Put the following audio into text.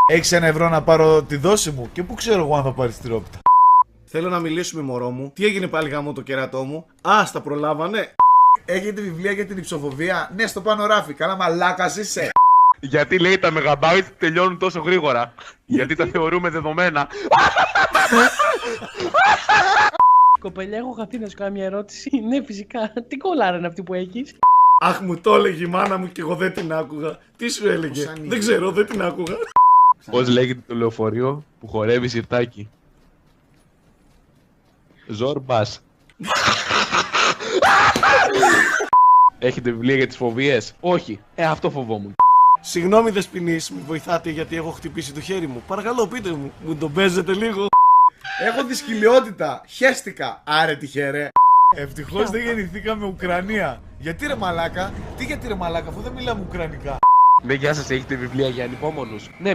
Έχεις 1 ευρώ να πάρω τη δόση μου? Και πού ξέρω εγώ αν θα πάρεις τυρόπιτα? Θέλω να μιλήσουμε, μωρό μου. Τι έγινε πάλι γάμο το κερατό μου? Α, στα προλάβανε. Έχετε βιβλία για την υψοφοβία? Ναι, στο πάνω ράφι. Καλά μαλάκας είσαι. Γιατί λέει τα megabytes τελειώνουν τόσο γρήγορα? Γιατί τα θεωρούμε δεδομένα. Κοπελιά, έχω χαθεί να σου κάνω μια ερώτηση. Ναι, φυσικά. Τι κολλάρα είναι αυτή που έχεις? Αχ, μου το έλεγε η μάνα μου και εγώ δεν την άκουγα. Τι σου έλεγε? Δεν ξέρω, δεν την άκουγα. Πώς λέγεται το λεωφορείο που χορεύει σιρτάκι? Ζόρμπας. Έχετε βιβλία για τις φοβίες? Όχι. Αυτό φοβόμουν. Συγγνώμη, Δεσποινής, με βοηθάτε γιατί έχω χτυπήσει το χέρι μου. Παρακαλώ, πείτε μου, μου τον παίζετε λίγο? Έχω δυσκολιότητα. Χέστηκα. Άρε τυχερέ. Ευτυχώς δεν γεννηθήκαμε Ουκρανία. Γιατί ρε μαλάκα? Τι γιατί ρε μαλάκα, αφού δεν μιλάμε Ουκρανικά? Ναι, γεια σας, έχετε βιβλία για ανυπόμονους? Ναι,